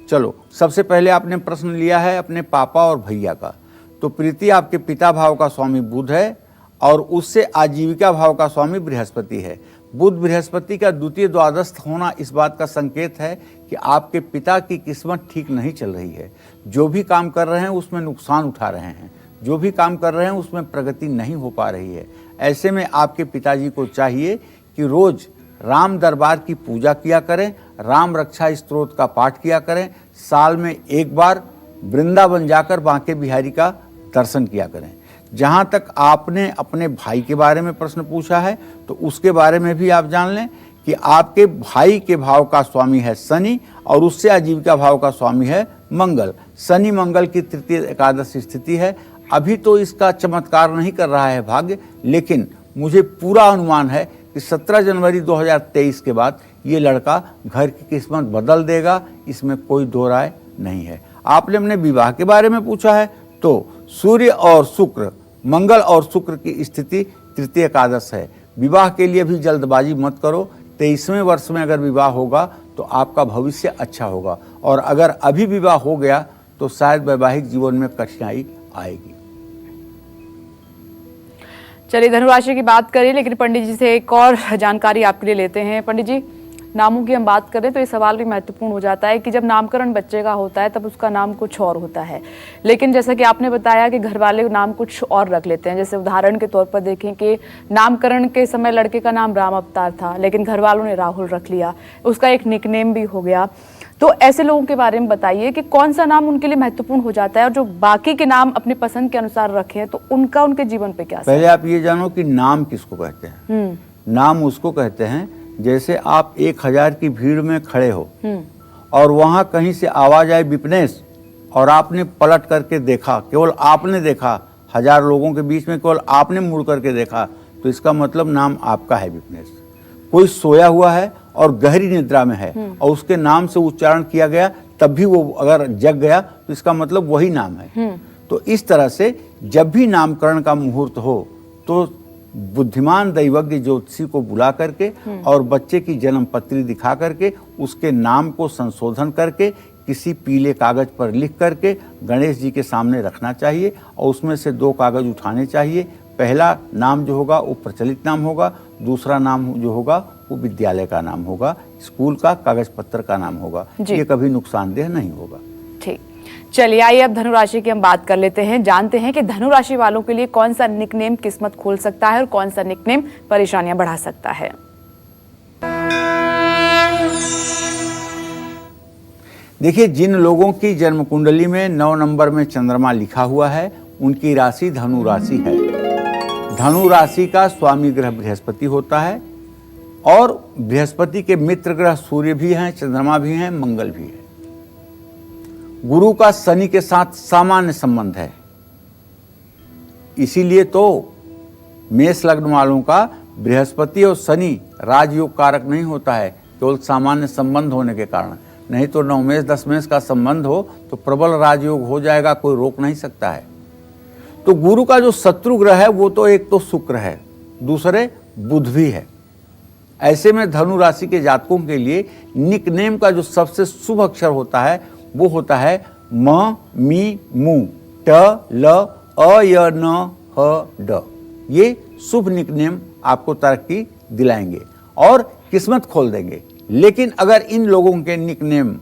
चलो सबसे पहले आपने प्रश्न लिया है अपने पापा और भैया का। तो प्रीति, आपके पिता भाव का स्वामी बुध है और उससे आजीविका भाव का स्वामी बृहस्पति है। बुध बृहस्पति का द्वितीय द्वादस्थ होना इस बात का संकेत है कि आपके पिता की किस्मत ठीक नहीं चल रही है। जो भी काम कर रहे हैं उसमें नुकसान उठा रहे हैं, जो भी काम कर रहे हैं उसमें प्रगति नहीं हो पा रही है। ऐसे में आपके पिताजी को चाहिए कि रोज राम दरबार की पूजा किया करें, राम रक्षा स्तोत्र का पाठ किया करें, साल में एक बार वृंदावन जाकर बांके बिहारी का दर्शन किया करें। जहाँ तक आपने अपने भाई के बारे में प्रश्न पूछा है, तो उसके बारे में भी आप जान लें कि आपके भाई के भाव का स्वामी है शनि और उससे आजीविका भाव का स्वामी है मंगल। शनि मंगल की तृतीय एकादश स्थिति है। अभी तो इसका चमत्कार नहीं कर रहा है भाग्य, लेकिन मुझे पूरा अनुमान है कि 17 जनवरी 2023 के बाद ये लड़का घर की किस्मत बदल देगा, इसमें कोई दो राय नहीं है। आपने अपने विवाह के बारे में पूछा है, तो सूर्य और शुक्र, मंगल और शुक्र की स्थिति तृतीय एकादश है। विवाह के लिए भी जल्दबाजी मत करो। 23वें वर्ष में अगर विवाह होगा तो आपका भविष्य अच्छा होगा, और अगर अभी विवाह हो गया तो शायद वैवाहिक जीवन में कठिनाई आएगी। चलिए धनुराशि की बात करें, लेकिन पंडित जी से एक और जानकारी आपके लिए लेते हैं। पंडित जी, नामों की हम बात करें तो ये सवाल भी महत्वपूर्ण हो जाता है कि जब नामकरण बच्चे का होता है तब उसका नाम कुछ और होता है, लेकिन जैसा कि आपने बताया कि घर वाले नाम कुछ और रख लेते हैं। जैसे उदाहरण के तौर पर देखें कि नामकरण के समय लड़के का नाम राम अवतार था, लेकिन घर वालों ने राहुल रख लिया, उसका एक निकनेम भी हो गया। तो ऐसे लोगों के बारे में बताइए कि कौन सा नाम उनके लिए महत्वपूर्ण हो जाता है, और जो बाकी के नाम अपने पसंद के अनुसार रखे हैं तो उनका उनके जीवन पे क्या असर? पहले आप ये जानो कि नाम किसको कहते हैं। नाम उसको कहते हैं जैसे आप 1000 की भीड़ में खड़े हो और वहां कहीं से आवाज आई विपनेश, और आपने पलट करके देखा, केवल आपने देखा, 1000 लोगों के बीच में केवल आपने मुड़ करके देखा, तो इसका मतलब नाम आपका है विपनेश। कोई सोया हुआ है और गहरी निद्रा में है और उसके नाम से उच्चारण किया गया, तब भी वो अगर जग गया तो इसका मतलब वही नाम है। तो इस तरह से जब भी नामकरण का मुहूर्त हो तो बुद्धिमान दैवज्ञ ज्योतिषी को बुला करके और बच्चे की जन्म पत्री दिखा करके उसके नाम को संशोधन करके किसी पीले कागज पर लिख करके गणेश जी के सामने रखना चाहिए, और उसमें से 2 कागज उठाने चाहिए। पहला नाम जो होगा वो प्रचलित नाम होगा, दूसरा नाम जो होगा वो विद्यालय का नाम होगा, स्कूल का कागज पत्र का नाम होगा। ये कभी नुकसानदेह नहीं होगा। ठीक, चलिए आइए अब धनुराशि की हम बात कर लेते हैं। जानते हैं कि धनुराशि वालों के लिए कौन सा निकनेम किस्मत खोल सकता है और कौन सा निकनेम परेशानियां बढ़ा सकता है। देखिए, जिन लोगों की जन्म कुंडली में 9 नंबर में चंद्रमा लिखा हुआ है उनकी राशि धनु राशि है। धनु राशि का स्वामी ग्रह बृहस्पति होता है, और बृहस्पति के मित्र ग्रह सूर्य भी हैं, चंद्रमा भी हैं, मंगल भी है। गुरु का शनि के साथ सामान्य संबंध है, इसीलिए तो मेष लग्न वालों का बृहस्पति और शनि राजयोग कारक नहीं होता है, केवल सामान्य संबंध होने के कारण। नहीं तो 9 मेष 10 मेष का संबंध हो तो प्रबल राजयोग हो जाएगा, कोई रोक नहीं सकता है। तो गुरु का जो शत्रु ग्रह है वो तो एक तो शुक्र है, दूसरे बुध भी है। ऐसे में धनु राशि के जातकों के लिए निकनेम का जो सबसे शुभ अक्षर होता है वो होता है म, मी, मु, ट, ल, अ, य, न, ह, ड। ये शुभ निकनेम आपको तरक्की दिलाएंगे और किस्मत खोल देंगे। लेकिन अगर इन लोगों के निकनेम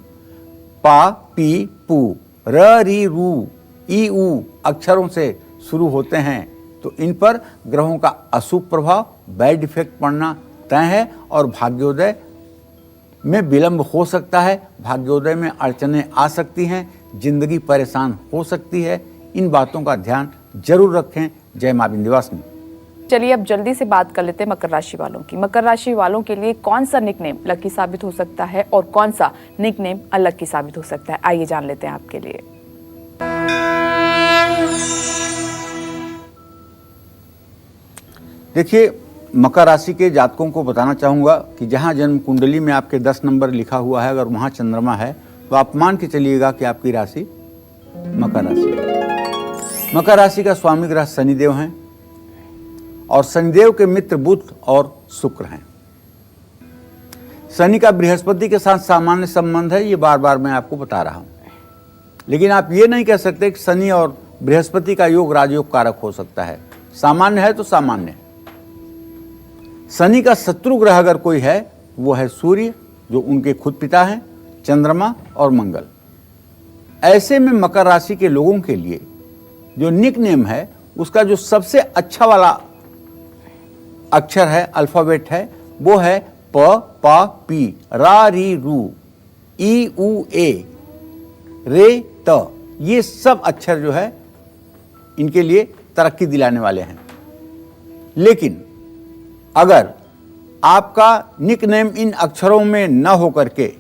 पा, पी, पू, र, री, रू, ई, ऊ अक्षरों से शुरू होते हैं तो इन पर ग्रहों का अशुभ प्रभाव, बैड इफेक्ट पड़ना तय है, और भाग्योदय में विलंब हो सकता है, भाग्योदय में अड़चनें आ सकती हैं, जिंदगी परेशान हो सकती है। इन बातों का ध्यान जरूर रखें। जय मां विंध्यवासिनी। चलिए अब जल्दी से बात कर लेते हैं मकर राशि वालों की। मकर राशि वालों के लिए कौन सा निकनेम लकी साबित हो सकता है और कौन सा निकनेम अनलकी साबित हो सकता है, आइए जान लेते हैं आपके लिए। देखिए, मकर राशि के जातकों को बताना चाहूँगा कि जहाँ जन्म कुंडली में आपके 10 नंबर लिखा हुआ है, अगर वहाँ चंद्रमा है तो आप मान के चलिएगा कि आपकी राशि मकर राशि है। मकर राशि का स्वामी ग्रह शनिदेव हैं और शनिदेव के मित्र बुध और शुक्र हैं। शनि का बृहस्पति के साथ सामान्य संबंध है, ये बार बार मैं आपको बता रहा हूँ। लेकिन आप ये नहीं कह सकते कि शनि और बृहस्पति का योग राजयोग कारक हो सकता है। सामान्य है तो सामान्य है। शनि का शत्रु ग्रह अगर कोई है वो है सूर्य, जो उनके खुद पिता हैं, चंद्रमा और मंगल। ऐसे में मकर राशि के लोगों के लिए जो निकनेम है उसका जो सबसे अच्छा वाला अक्षर है, अल्फाबेट है, वो है प, पा, पी, रा, री, रू, ई, ऊ, ए, रे, त। ये सब अक्षर जो है इनके लिए तरक्की दिलाने वाले हैं। लेकिन अगर आपका निकनेम इन अक्षरों में न हो करके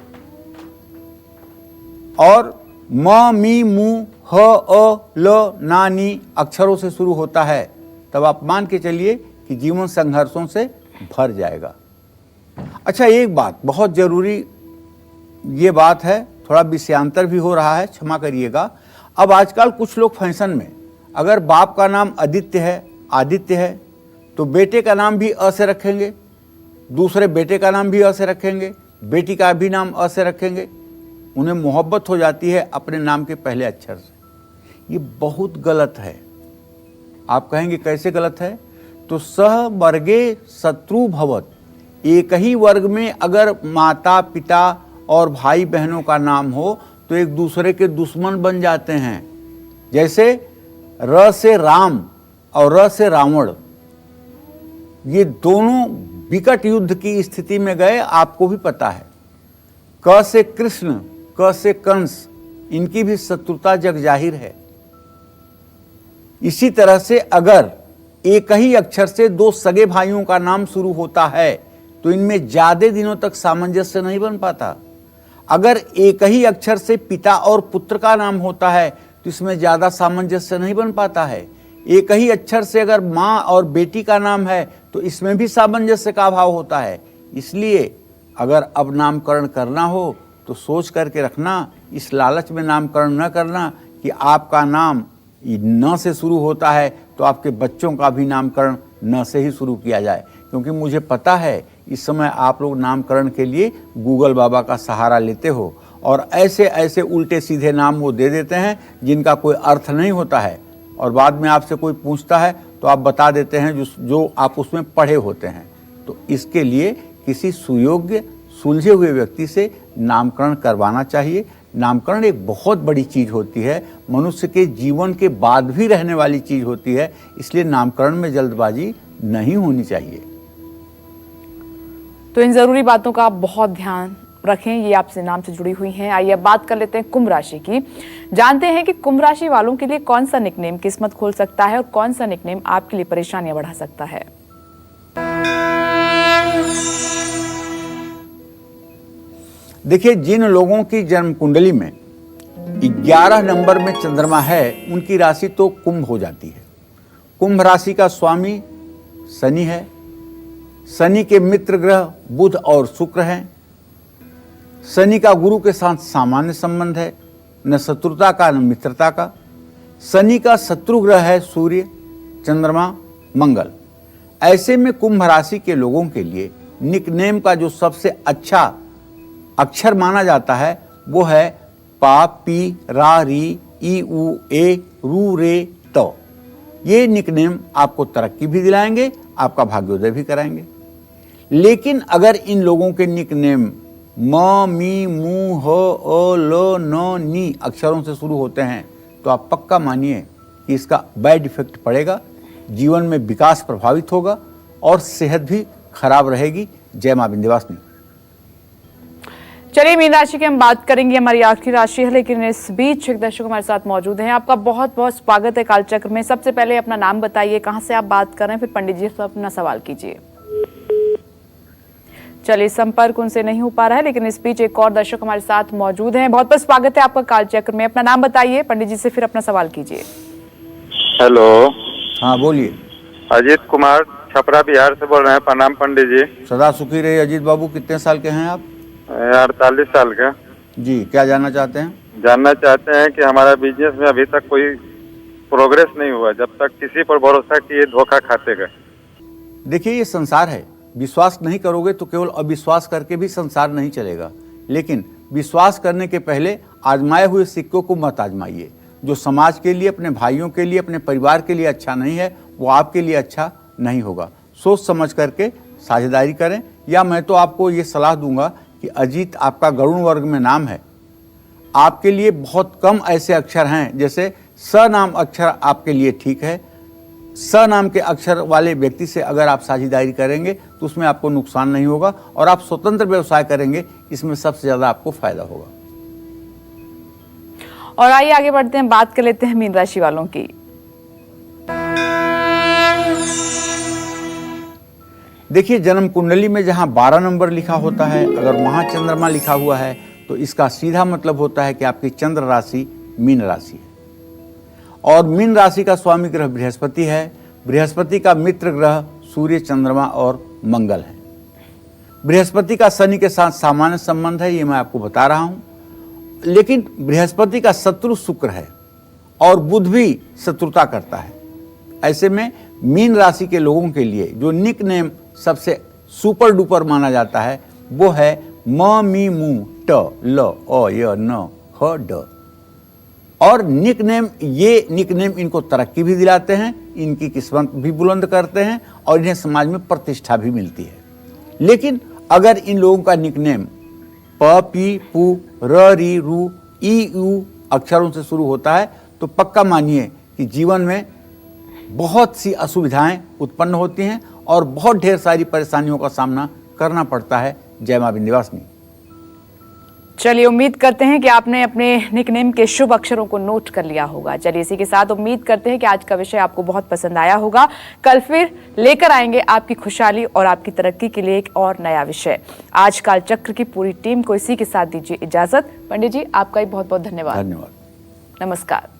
और म, मी, मू, ह, अ, ल, ना, नी अक्षरों से शुरू होता है, तब आप मान के चलिए कि जीवन संघर्षों से भर जाएगा। अच्छा, एक बात बहुत जरूरी ये बात है, थोड़ा विषयांतर भी हो रहा है, क्षमा करिएगा। अब आजकल कुछ लोग फैशन में, अगर बाप का नाम आदित्य है तो बेटे का नाम भी अ से रखेंगे, दूसरे बेटे का नाम भी अ से रखेंगे, बेटी का भी नाम अ से रखेंगे। उन्हें मोहब्बत हो जाती है अपने नाम के पहले अक्षर से। ये बहुत गलत है। आप कहेंगे कैसे गलत है? तो सह वर्गे शत्रु भवत, एक ही वर्ग में अगर माता पिता और भाई बहनों का नाम हो तो एक दूसरे के दुश्मन बन जाते हैं। जैसे र से राम और र से रावण, ये दोनों विकट युद्ध की स्थिति में गए, आपको भी पता है। क से कृष्ण, क से कंस, इनकी भी शत्रुता जग जाहिर है। इसी तरह से अगर एक ही अक्षर से दो सगे भाइयों का नाम शुरू होता है तो इनमें ज्यादा दिनों तक सामंजस्य नहीं बन पाता। अगर एक ही अक्षर से पिता और पुत्र का नाम होता है तो इसमें ज्यादा सामंजस्य नहीं बन पाता है। एक ही अक्षर से अगर माँ और बेटी का नाम है तो इसमें भी सामंजस्य का अभाव होता है। इसलिए अगर अब नामकरण करना हो तो सोच करके रखना, इस लालच में नामकरण न करना कि आपका नाम न से शुरू होता है तो आपके बच्चों का भी नामकरण न से ही शुरू किया जाए। क्योंकि मुझे पता है इस समय आप लोग नामकरण के लिए गूगल बाबा का सहारा लेते हो और ऐसे ऐसे उल्टे सीधे नाम वो दे देते हैं जिनका कोई अर्थ नहीं होता है, और बाद में आपसे कोई पूछता है तो आप बता देते हैं जो आप उसमें पढ़े होते हैं। तो इसके लिए किसी सुयोग्य सुलझे हुए व्यक्ति से नामकरण करवाना चाहिए। नामकरण एक बहुत बड़ी चीज होती है, मनुष्य के जीवन के बाद भी रहने वाली चीज होती है, इसलिए नामकरण में जल्दबाजी नहीं होनी चाहिए। तो इन जरूरी बातों का आप बहुत ध्यान रखें, ये आपसे नाम से जुड़ी हुई हैं। आइए अब बात कर लेते हैं कुंभ राशि की। जानते हैं कि कुंभ राशि वालों के लिए कौन सा निकनेम किस्मत खोल सकता है और कौन सा निकनेम आपके लिए परेशानियां बढ़ा सकता है। देखिए, जिन लोगों की जन्म कुंडली में 11 नंबर में चंद्रमा है, उनकी राशि तो कुंभ हो जाती है। कुंभ राशि का स्वामी शनि है। शनि के मित्र ग्रह बुध और शुक्र हैं। शनि का गुरु के साथ सामान्य संबंध है, न शत्रुता का न मित्रता का। शनि का शत्रु ग्रह है सूर्य, चंद्रमा, मंगल। ऐसे में कुंभ राशि के लोगों के लिए निकनेम का जो सबसे अच्छा अक्षर माना जाता है वो है पा, पी, रा, री, ई, उ, ए, रू, रे, तो। ये निकनेम आपको तरक्की भी दिलाएंगे, आपका भाग्योदय भी कराएंगे। लेकिन अगर इन लोगों के निकनेम म, मी, मू, ह, अ, ल, न, नी अक्षरों से शुरू होते हैं तो आप पक्का मानिए कि इसका बैड इफेक्ट पड़ेगा, जीवन में विकास प्रभावित होगा और सेहत भी खराब रहेगी। जय मां विंध्यवासिनी। चलिए, मीन राशि की हम बात करेंगे, हमारी आखिरी राशि है, लेकिन इस बीच एक दर्शक हमारे साथ मौजूद हैं। आपका बहुत बहुत स्वागत है कालचक्र में। सबसे पहले अपना नाम बताइए, कहां से आप बात कर रहे हैं, फिर पंडित जी से अपना सवाल कीजिए। चलिए, संपर्क उनसे नहीं हो पा रहा है, लेकिन इस बीच एक और दर्शक हमारे साथ मौजूद हैं। बहुत बहुत स्वागत है आपका कालचक्र में। अपना नाम बताइए, पंडित जी से फिर अपना सवाल कीजिए। हेलो, हाँ बोलिए। अजीत कुमार छपरा बिहार से बोल रहे हैं। प्रणाम पंडित जी। सदा सुखी रहिए अजीत बाबू। कितने साल के हैं आप? 48 साल का। जी, क्या जानना चाहते हैं? जानना चाहते हैं कि हमारा बिजनेस में अभी तक कोई प्रोग्रेस नहीं हुआ, जब तक किसी पर भरोसा किए धोखा खाते गए। देखिए, ये संसार है, विश्वास नहीं करोगे तो केवल अविश्वास करके भी संसार नहीं चलेगा। लेकिन विश्वास करने के पहले आजमाए हुए सिक्कों को मत आजमाइए। जो समाज के लिए, अपने भाइयों के लिए, अपने परिवार के लिए अच्छा नहीं है, वो आपके लिए अच्छा नहीं होगा। सोच समझ करके साझेदारी करें। या मैं तो आपको ये सलाह दूंगा कि अजीत आपका गरुण वर्ग में नाम है, आपके लिए बहुत कम ऐसे अक्षर हैं, जैसे स नाम अक्षर आपके लिए ठीक है। स नाम के अक्षर वाले व्यक्ति से अगर आप साझेदारी करेंगे तो उसमें आपको नुकसान नहीं होगा और आप स्वतंत्र व्यवसाय करेंगे, इसमें सबसे ज्यादा आपको फायदा होगा। और आइए आगे बढ़ते हैं, बात कर लेते हैं मीन राशि वालों की। देखिए, जन्म कुंडली में जहां 12 नंबर लिखा होता है, अगर वहां चंद्रमा लिखा हुआ है तो इसका सीधा मतलब होता है कि आपकी चंद्र राशि मीन राशि है। और मीन राशि का स्वामी ग्रह बृहस्पति है। बृहस्पति का मित्र ग्रह सूर्य, चंद्रमा और मंगल है। बृहस्पति का शनि के साथ सामान्य संबंध है, ये मैं आपको बता रहा हूं, लेकिन बृहस्पति का शत्रु शुक्र है और बुध भी शत्रुता करता है। ऐसे में मीन राशि के लोगों के लिए जो निक नेम सबसे सुपर डुपर माना जाता है वो है म मी मू ट ल अ य न ह ड। और निक नेम, ये निक नेम इनको तरक्की भी दिलाते हैं, इनकी किस्मत भी बुलंद करते हैं और इन्हें समाज में प्रतिष्ठा भी मिलती है। लेकिन अगर इन लोगों का निक नेम प पी पू र री रू ई यू अक्षरों से शुरू होता है तो पक्का मानिए कि जीवन में बहुत सी असुविधाएं उत्पन्न होती हैं और बहुत ढेर सारी परेशानियों का सामना करना पड़ता है। जय मां विंध्यवासिनी। चलिए, उम्मीद करते हैं कि आपने अपने निकनेम के शुभ अक्षरों को नोट कर लिया होगा। चलिए, इसी के साथ उम्मीद करते हैं कि आज का विषय आपको बहुत पसंद आया होगा। कल फिर लेकर आएंगे आपकी खुशहाली और आपकी तरक्की के लिए एक और नया विषय। आज काल चक्र की पूरी टीम को इसी के साथ दीजिए इजाजत। पंडित जी, आपका भी बहुत बहुत धन्यवाद। धन्यवाद। नमस्कार।